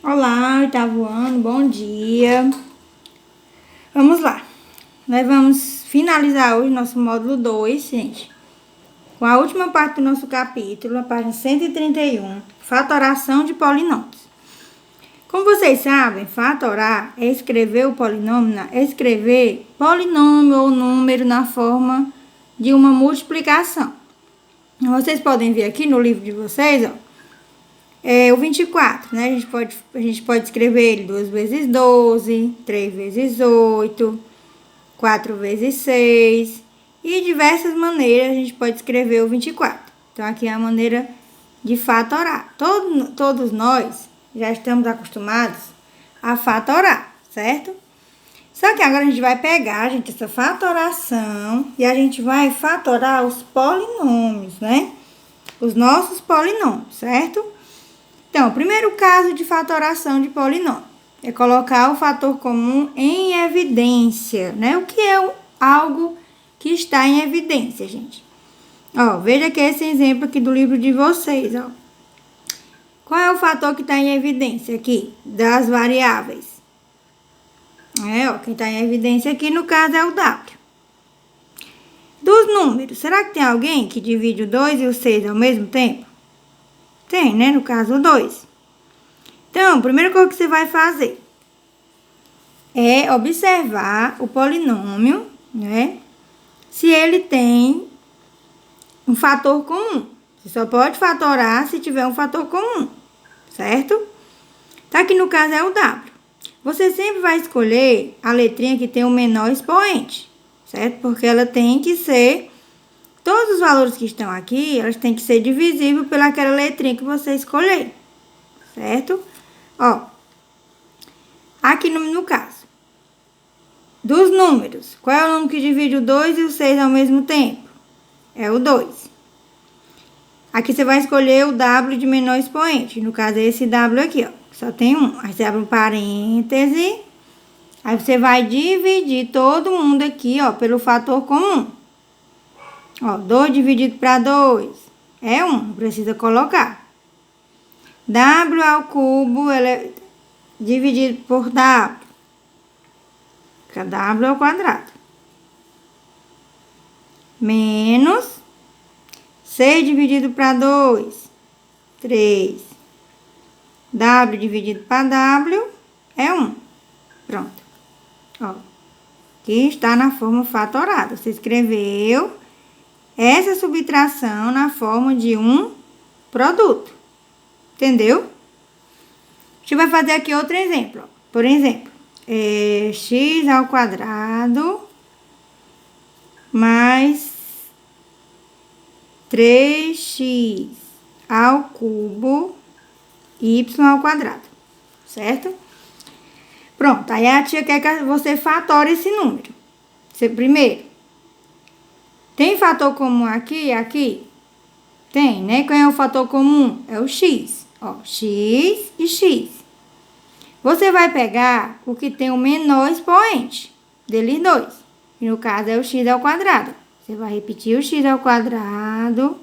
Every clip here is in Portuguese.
Olá, oitavo ano, bom dia. Vamos lá. Nós vamos finalizar hoje nosso módulo 2, gente, com a última parte do nosso capítulo, a página 131, fatoração de polinômios. Como vocês sabem, fatorar é escrever o polinômio, escrever polinômio ou número na forma de uma multiplicação. Vocês podem ver aqui no livro de vocês, ó. O 24, né? A gente pode escrever ele 2 vezes 12, 3 vezes 8, 4 vezes 6 e diversas maneiras a gente pode escrever o 24. Então, aqui é a maneira de fatorar. Todos nós já estamos acostumados a fatorar, certo? Só que agora a gente vai pegar, gente, essa fatoração e a gente vai fatorar os polinômios, né? Os nossos polinômios, certo? Então, o primeiro caso de fatoração de polinômio é colocar o fator comum em evidência, né? O que é algo que está em evidência, gente? Ó, veja que esse exemplo aqui do livro de vocês, ó. Qual é o fator que está em evidência aqui das variáveis? Ó, quem está em evidência aqui, no caso, é o W. Dos números, será que tem alguém que divide o 2 e o 6 ao mesmo tempo? Tem, né? No caso, o 2. Então, a primeira coisa que você vai fazer é observar o polinômio, né? Se ele tem um fator comum. Você só pode fatorar se tiver um fator comum, certo? Tá, aqui no caso é o W. Você sempre vai escolher a letrinha que tem o menor expoente, certo? Porque ela tem que ser... Todos os valores que estão aqui, elas têm que ser divisíveis pelaquela letrinha que você escolher, certo? Ó, aqui no caso, dos números, qual é o número que divide o 2 e o 6 ao mesmo tempo? É o 2. Aqui você vai escolher o W de menor expoente, no caso é esse W aqui, ó, só tem um. Aí você abre um parêntese, aí você vai dividir todo mundo aqui, ó, pelo fator comum. Ó, 2 dividido para 2 é 1, não precisa colocar. W ao cubo, ela é dividido por W. Fica W ao quadrado. Menos 6 dividido para 2, 3. W dividido para W é 1. Pronto. Ó, aqui está na forma fatorada. Você escreveu essa subtração na forma de um produto. Entendeu? A gente vai fazer aqui outro exemplo. Ó. Por exemplo, x ao quadrado mais 3x ao cubo y ao quadrado. Certo? Pronto. Aí a tia quer que você fatore esse número. Você primeiro... Tem fator comum aqui e aqui? Tem, né? Qual é o fator comum? É o x. Ó, x e x. Você vai pegar o que tem o menor expoente deles dois. E no caso é o x ao quadrado. Você vai repetir o x ao quadrado.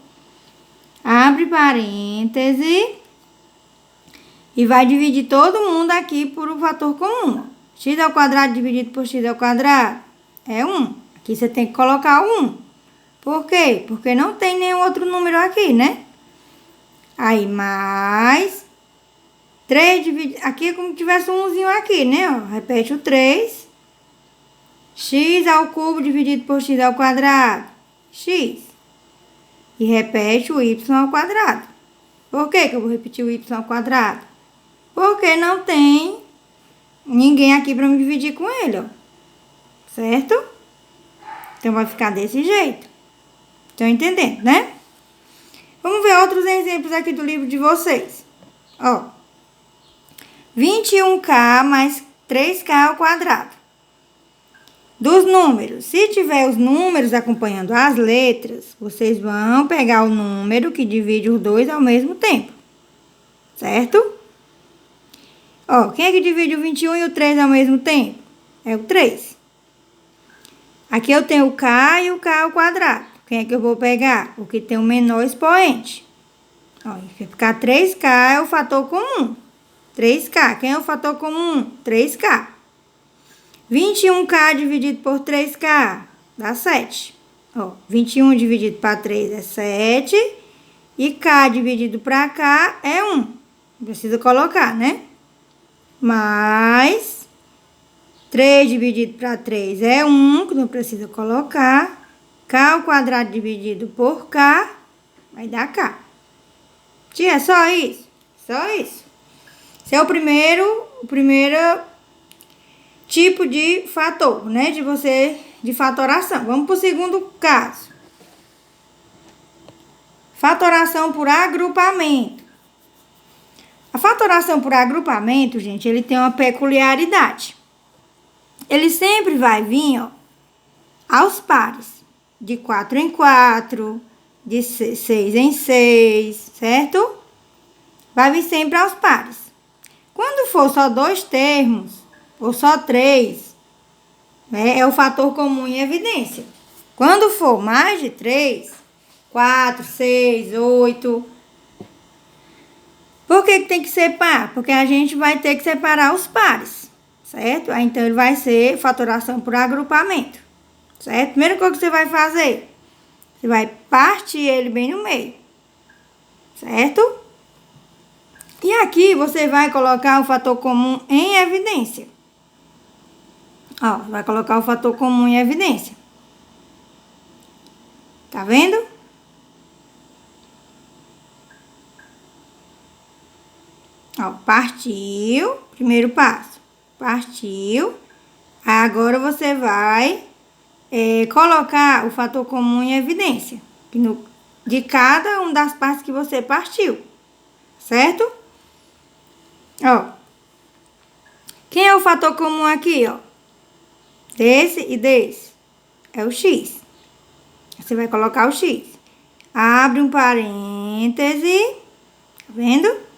Abre parêntese. E vai dividir todo mundo aqui por um fator comum. X ao quadrado dividido por x ao quadrado é 1. Aqui você tem que colocar o 1. Por quê? Porque não tem nenhum outro número aqui, né? Aí, mais 3 dividido... Aqui é como se tivesse um umzinho aqui, né? Ó, repete o 3. X ao cubo dividido por x ao quadrado. X. E repete o y ao quadrado. Por que que eu vou repetir o y ao quadrado? Porque não tem ninguém aqui para me dividir com ele, ó. Certo? Então, vai ficar desse jeito. Estão entendendo, né? Vamos ver outros exemplos aqui do livro de vocês. Ó. 21k mais 3k ao quadrado. Dos números. Se tiver os números acompanhando as letras, vocês vão pegar o número que divide os dois ao mesmo tempo. Certo? Ó, quem é que divide o 21 e o 3 ao mesmo tempo? É o 3. Aqui eu tenho o k e o k ao quadrado. Quem é que eu vou pegar? O que tem o menor expoente. Ó, vai ficar 3k é o fator comum. 3K. Quem é o fator comum? 3K. 21K dividido por 3K dá 7. Ó, 21 dividido para 3 é 7. E K dividido para K é 1. Não precisa colocar, né? Mais 3 dividido para 3 é 1, que não precisa colocar. K ao quadrado dividido por K vai dar K. Tia, é só isso? Só isso. Esse é o primeiro tipo de fator, né? De fatoração. Vamos para o segundo caso. Fatoração por agrupamento. A fatoração por agrupamento, gente, ele tem uma peculiaridade. Ele sempre vai vir, ó, aos pares. De 4 em 4, de 6 em 6, certo? Vai vir sempre aos pares. Quando for só 2 termos, ou só 3, né, é o fator comum em evidência. Quando for mais de 3, 4, 6, 8... Por que tem que ser par? Porque a gente vai ter que separar os pares, certo? Aí, então, ele vai ser fatoração por agrupamento, certo? Primeira coisa que você vai fazer, você vai partir ele bem no meio, certo? E aqui você vai colocar o fator comum em evidência. Ó, vai colocar o fator comum em evidência. Tá vendo? Ó, partiu, primeiro passo, partiu. Agora você vai colocar o fator comum em evidência, de cada uma das partes que você partiu, certo? Ó, quem é o fator comum aqui, ó? Desse e desse, é o X. Você vai colocar o X. Abre um parêntese, tá vendo?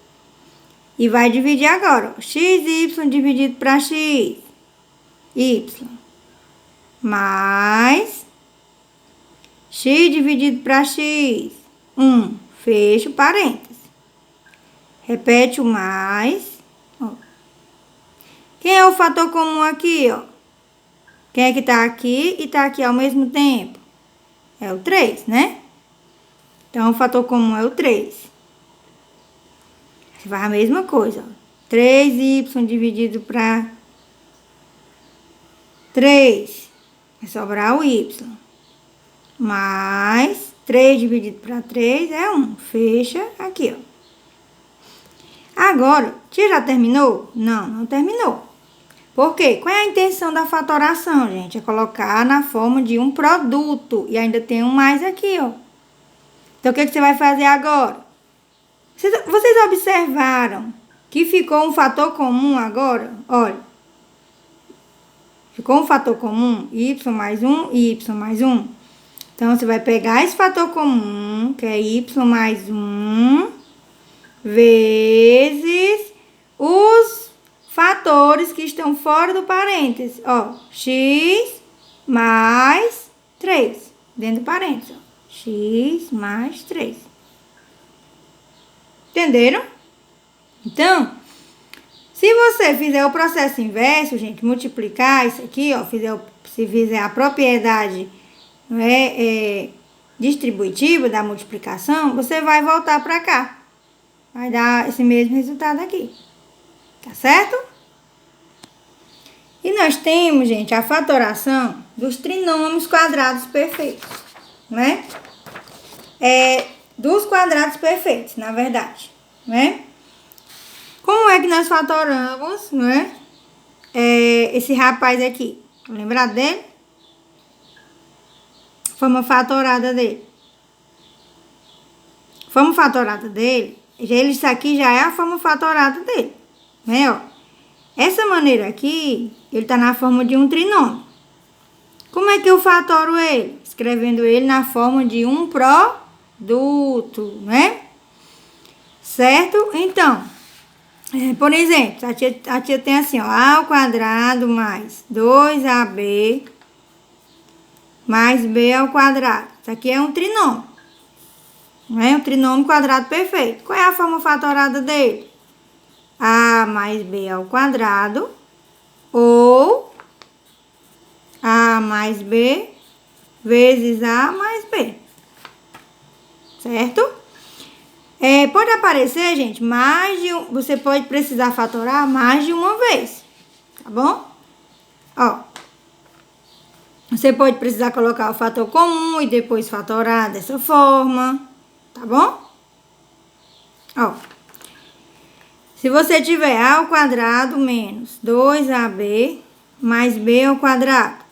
E vai dividir agora, ó, XY dividido para X, Y, mais X dividido para X, 1, fecha o parêntese. Repete o mais, ó. Quem é o fator comum aqui, ó? Quem é que tá aqui e tá aqui ao mesmo tempo? É o 3, né? Então, o fator comum é o 3. Você faz a mesma coisa, ó. 3y dividido para 3. Vai sobrar o y. Mais 3 dividido para 3 é 1. Fecha aqui, ó. Agora, tia, já terminou? Não, não terminou. Por quê? Qual é a intenção da fatoração, gente? É colocar na forma de um produto. E ainda tem um mais aqui, ó. Então, o que você vai fazer agora? Vocês observaram que ficou um fator comum agora? Olha. Ficou um fator comum, y mais 1 e y mais 1. Então, você vai pegar esse fator comum, que é y mais 1, vezes os fatores que estão fora do parêntese. Ó, x mais 3, dentro do parêntese. Ó, x mais 3. Entenderam? Então, se você fizer o processo inverso, gente, multiplicar isso aqui, ó, se fizer a propriedade distributiva da multiplicação, você vai voltar para cá. Vai dar esse mesmo resultado aqui. Tá certo? E nós temos, gente, a fatoração dos trinômios quadrados perfeitos, né? Dos quadrados perfeitos, na verdade, né? Como é que nós fatoramos, né? Esse rapaz aqui, lembrar dele? Forma fatorada dele. Forma fatorada dele, isso aqui já é a forma fatorada dele, né? Ó, essa maneira aqui, ele tá na forma de um trinômio. Como é que eu fatoro ele? Escrevendo ele na forma de um produto, né? Certo? Então, por exemplo, a tia tem assim, ó, a ao quadrado mais 2ab mais b ao quadrado. Isso aqui é um trinômio, né? Um trinômio quadrado perfeito. Qual é a forma fatorada dele? A mais B ao quadrado ou A mais B vezes A mais B, certo? Pode aparecer, gente, você pode precisar fatorar mais de uma vez, tá bom? Ó, você pode precisar colocar o fator comum e depois fatorar dessa forma, tá bom? Ó, se você tiver A ao quadrado menos 2AB mais B ao quadrado,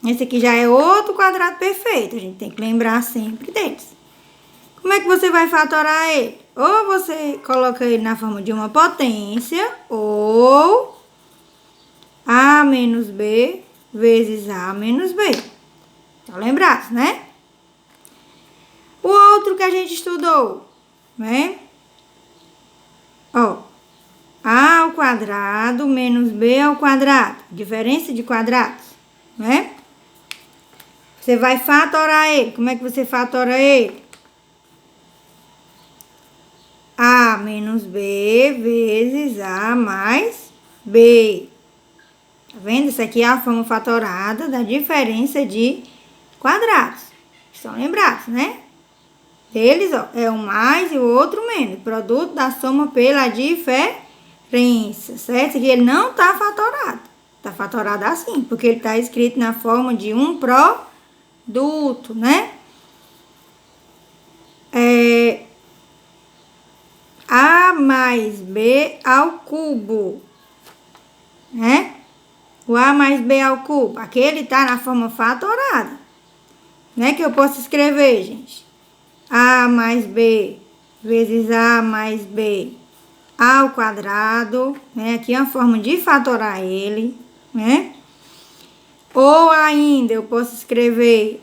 esse aqui já é outro quadrado perfeito, a gente tem que lembrar sempre deles. Como é que você vai fatorar ele? Ou você coloca ele na forma de uma potência, ou A menos B vezes A menos B. Tá lembrados, né? O outro que a gente estudou, né? Ó, A ao quadrado menos B ao quadrado. Diferença de quadrados, né? Você vai fatorar ele. Como é que você fatora ele? A menos B vezes A mais B. Tá vendo? Isso aqui é a forma fatorada da diferença de quadrados. Estão lembrados, né? Eles, ó, é um mais e o outro menos. Produto da soma pela diferença, certo? Isso aqui ele não tá fatorado. Tá fatorado assim, porque ele tá escrito na forma de um produto, né? A mais B ao cubo, né? O A mais B ao cubo, aqui ele tá na forma fatorada, né? Que eu posso escrever, gente. A mais B vezes A mais B ao quadrado, né? Aqui é uma forma de fatorar ele, né? Ou ainda eu posso escrever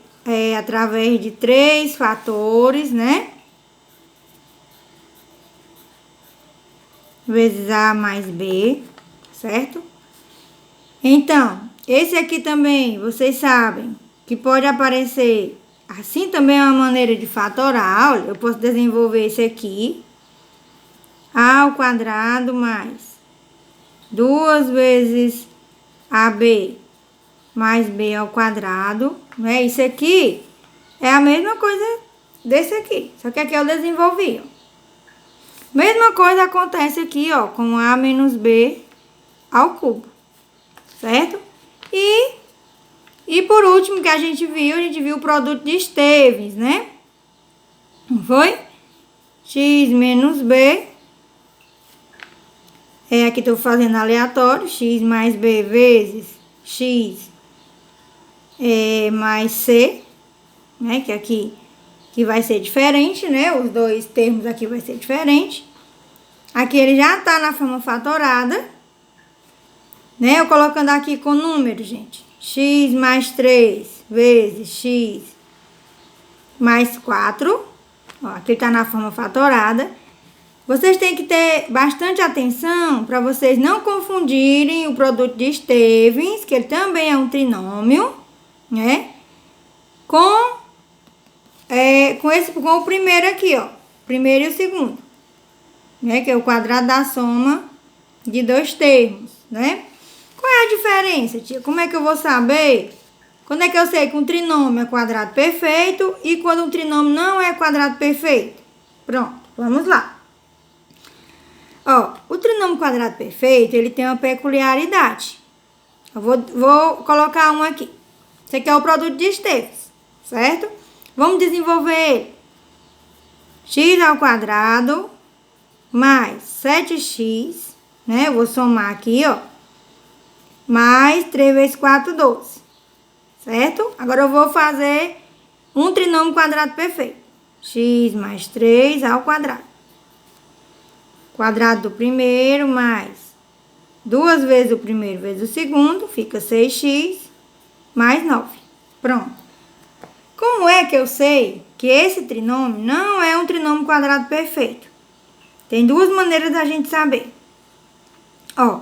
através de 3 fatores, né? Vezes A mais B, certo? Então, esse aqui também, vocês sabem que pode aparecer, assim também é uma maneira de fatorar. Olha, eu posso desenvolver esse aqui, A ao quadrado mais 2 vezes AB mais B ao quadrado, né? Isso aqui é a mesma coisa desse aqui, só que aqui eu desenvolvi, ó. Mesma coisa acontece aqui, ó, com A menos B ao cubo, certo? E por último que a gente viu o produto de Stevens, né? Não foi? X menos B. Aqui estou fazendo aleatório. X mais B vezes X mais C, né? Que aqui que vai ser diferente, né? Os dois termos aqui vai ser diferente. Aqui ele já tá na forma fatorada, né? Eu colocando aqui com número, gente. X mais 3 vezes X mais 4. Ó, aqui tá na forma fatorada. Vocês têm que ter bastante atenção para vocês não confundirem o produto de Stevens, que ele também é um trinômio, né? Com o primeiro aqui, ó. Primeiro e o segundo, né? Que é o quadrado da soma de dois termos, né? Qual é a diferença, tia? Como é que eu vou saber? Quando é que eu sei que um trinômio é quadrado perfeito e quando um trinômio não é quadrado perfeito? Pronto, vamos lá. Ó, o trinômio quadrado perfeito, ele tem uma peculiaridade. Eu vou colocar um aqui. Esse aqui é o produto de Stevens, certo? Vamos desenvolver ele. X ao quadrado mais 7x, né? Eu vou somar aqui, ó. Mais 3 vezes 4, 12. Certo? Agora eu vou fazer um trinômio quadrado perfeito. X mais 3 ao quadrado. Quadrado do primeiro mais 2 vezes o primeiro vezes o segundo, fica 6x mais 9. Pronto. Como é que eu sei que esse trinômio não é um trinômio quadrado perfeito? Tem duas maneiras da gente saber. Ó,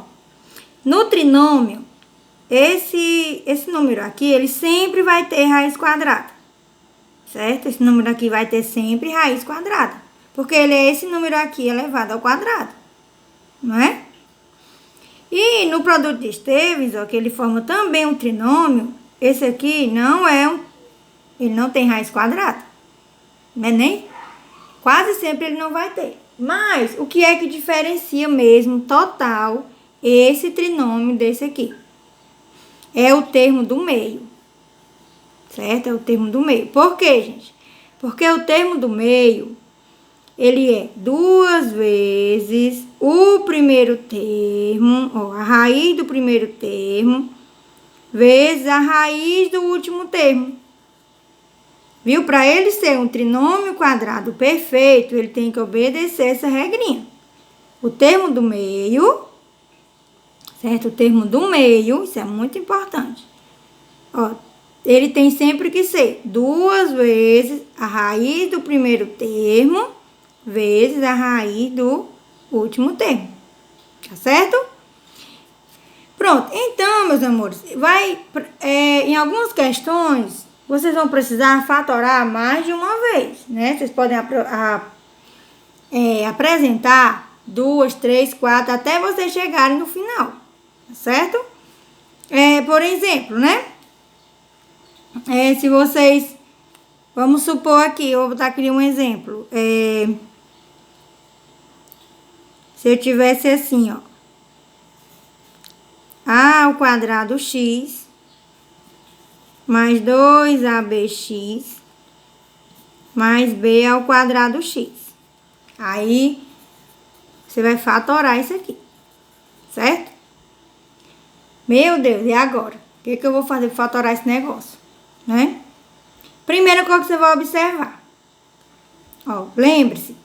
no trinômio, esse número aqui, ele sempre vai ter raiz quadrada, certo? Esse número aqui vai ter sempre raiz quadrada, porque ele é esse número aqui elevado ao quadrado. não é? E no produto de Esteves, ó, que ele forma também um trinômio, esse aqui ele não tem raiz quadrada, né? Nem quase sempre ele não vai ter. Mas o que é que diferencia mesmo, total, esse trinômio desse aqui? É o termo do meio, certo? É o termo do meio. Por quê, gente? Porque o termo do meio, ele é 2 vezes o primeiro termo, ó, a raiz do primeiro termo, vezes a raiz do último termo. Viu? Para ele ser um trinômio quadrado perfeito, ele tem que obedecer essa regrinha. O termo do meio, certo? O termo do meio, isso é muito importante. Ó, ele tem sempre que ser 2 vezes a raiz do primeiro termo, vezes a raiz do último termo. Tá certo? Pronto. Então, meus amores, em algumas questões, vocês vão precisar fatorar mais de uma vez, né? Vocês podem apresentar 2, 3, 4, até vocês chegarem no final, tá certo? Por exemplo, né? Se vocês, vamos supor aqui, eu vou botar aqui um exemplo. Se eu tivesse assim, ó, a ao quadrado x mais 2abx mais b ao quadrado x. Aí, você vai fatorar isso aqui, certo? Meu Deus, e agora? O que eu vou fazer para fatorar esse negócio, né? Primeira coisa que você vai observar. Ó, lembre-se,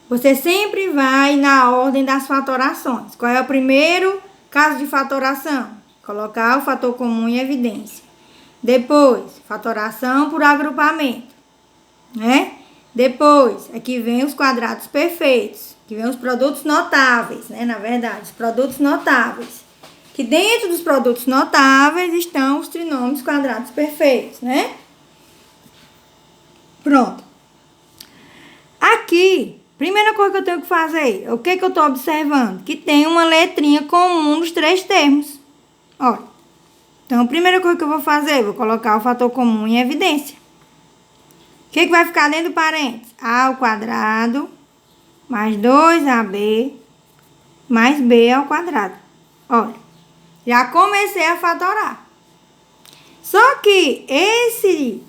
você sempre vai na ordem das fatorações. Qual é o primeiro caso de fatoração? Colocar o fator comum em evidência. Depois, fatoração por agrupamento, né? Depois, aqui vem os quadrados perfeitos, que vem os produtos notáveis, né? Na verdade, os produtos notáveis. Que dentro dos produtos notáveis estão os trinômios quadrados perfeitos, né? Pronto. Aqui, primeira coisa que eu tenho que fazer, o que eu estou observando? Que tem uma letrinha comum nos 3 termos. Olha. Então, a primeira coisa que eu vou fazer, vou colocar o fator comum em evidência. O que vai ficar dentro do parênteses? A ao quadrado mais 2ab mais b ao quadrado. Olha, já comecei a fatorar. Só que esse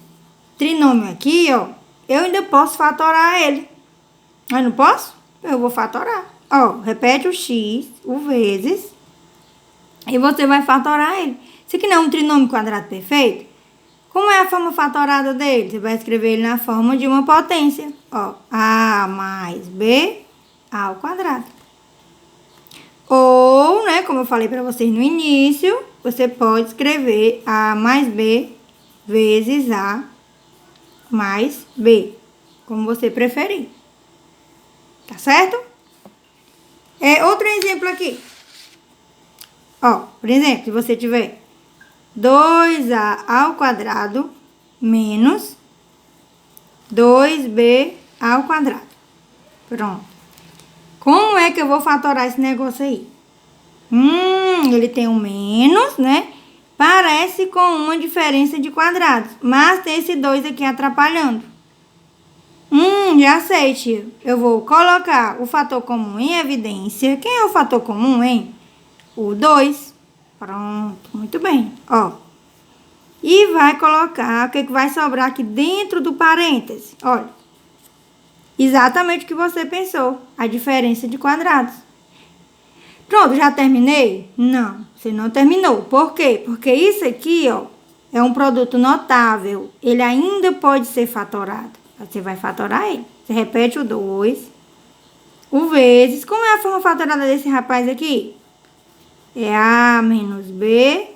trinômio aqui, ó, eu ainda posso fatorar ele. Mas não posso? Eu vou fatorar. Ó, repete o x, o vezes, e você vai fatorar ele. Isso aqui não é um trinômio quadrado perfeito? Como é a forma fatorada dele? Você vai escrever ele na forma de uma potência. Ó, a mais b ao quadrado. Ou, né, como eu falei para vocês no início, você pode escrever a mais b vezes a mais b, como você preferir. Tá certo? Outro exemplo aqui. Ó, por exemplo, se você tiver 2a ao quadrado menos 2b ao quadrado. Pronto. Como é que eu vou fatorar esse negócio aí? Ele tem um menos, né? Parece com uma diferença de quadrados, mas tem esse 2 aqui atrapalhando. Já sei, tio. Eu vou colocar o fator comum em evidência. Quem é o fator comum, hein? O 2. Pronto, muito bem. Ó. E vai colocar o que vai sobrar aqui dentro do parêntese. Olha. Exatamente o que você pensou. A diferença de quadrados. Pronto, já terminei? Não, você não terminou. Por quê? Porque isso aqui, ó, é um produto notável. Ele ainda pode ser fatorado. Você vai fatorar ele. Você repete o 2. O vezes. Como é a forma fatorada desse rapaz aqui? É A menos B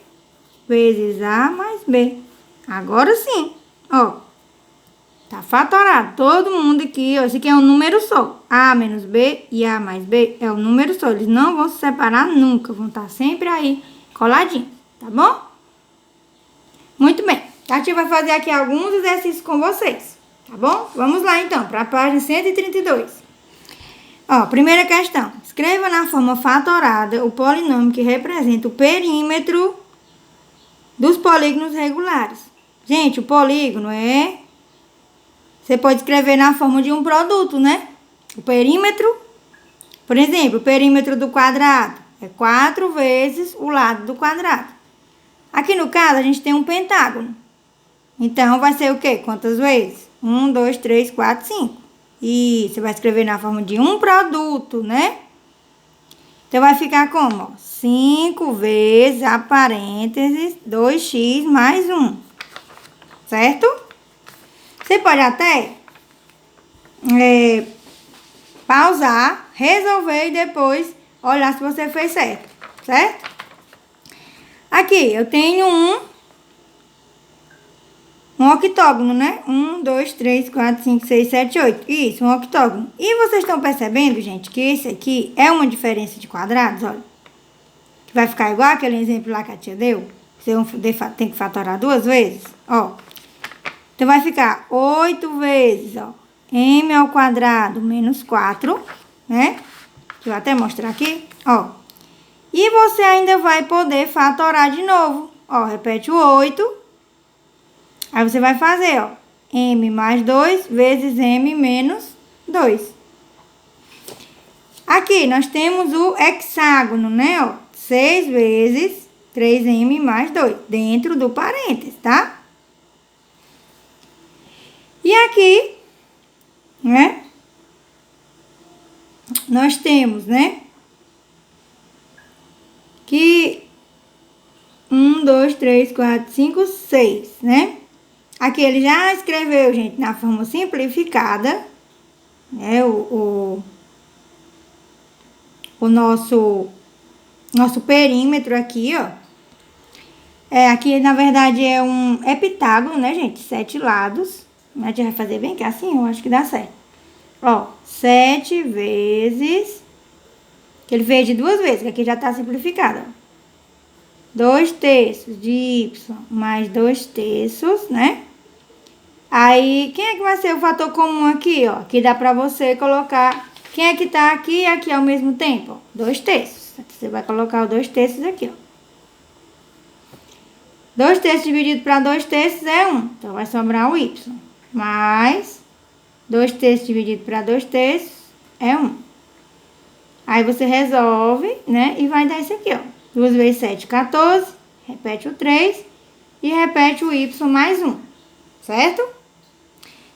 vezes A mais B. Agora sim. Ó. Tá fatorado. Todo mundo aqui, ó. Esse aqui é um número só. A menos B e A mais B é um número só. Eles não vão se separar nunca. Vão estar sempre aí coladinhos. Tá bom? Muito bem. A tia vai fazer aqui alguns exercícios com vocês. Tá bom? Vamos lá então, para a página 132. Ó, primeira questão. Escreva na forma fatorada o polinômio que representa o perímetro dos polígonos regulares. Gente, o polígono é... Você pode escrever na forma de um produto, né? O perímetro, por exemplo, o perímetro do quadrado é 4 vezes o lado do quadrado. Aqui no caso, a gente tem um pentágono. Então, vai ser o quê? Quantas vezes? 1, 2, 3, 4, 5. E você vai escrever na forma de um produto, né? Então, vai ficar como? 5 vezes a parênteses 2x mais 1. Certo? Você pode até pausar, resolver e depois olhar se você fez certo. Certo? Aqui, eu tenho um octógono, né? 1, 2, 3, 4, 5, 6, 7, 8. Isso, um octógono. E vocês estão percebendo, gente, que esse aqui é uma diferença de quadrados, olha. Que vai ficar igual aquele exemplo lá que a tia deu. Você tem que fatorar 2 vezes, ó. Então, vai ficar 8 vezes, ó, m ao quadrado menos 4, né? Deixa eu até mostrar aqui, ó. E você ainda vai poder fatorar de novo. Ó, repete o 8. Aí você vai fazer, ó, m mais 2 vezes m menos 2. Aqui, nós temos o hexágono, né, ó. 6 vezes 3m mais 2, dentro do parênteses, tá? E aqui, né, nós temos, né, que 1, 2, 3, 4, 5, 6, né? Aqui ele já escreveu, gente, na forma simplificada, né, o nosso perímetro aqui, ó. Aqui, na verdade, é um heptágono, né, gente? 7 lados. A gente vai fazer bem que assim, eu acho que dá certo. Ó, 7 vezes... Que ele fez de 2 vezes, que aqui já tá simplificado, ó. 2 terços de y mais 2 terços, né? Aí, quem é que vai ser o fator comum aqui, ó? Que dá pra você colocar... Quem é que tá aqui e aqui ao mesmo tempo? Ó, 2 terços. Você vai colocar os 2 terços aqui, ó. 2 terços dividido para 2 terços é 1. Então, vai sobrar o y. Mais 2 terços dividido para 2 terços é 1. Aí, você resolve, né? E vai dar isso aqui, ó. 2 vezes 7, 14. Repete o 3. E repete o y mais 1. Certo?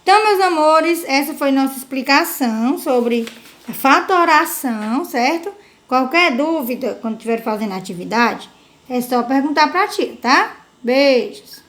Então, meus amores, essa foi nossa explicação sobre a fatoração, certo? Qualquer dúvida, quando estiver fazendo a atividade, é só perguntar pra tia, tá? Beijos!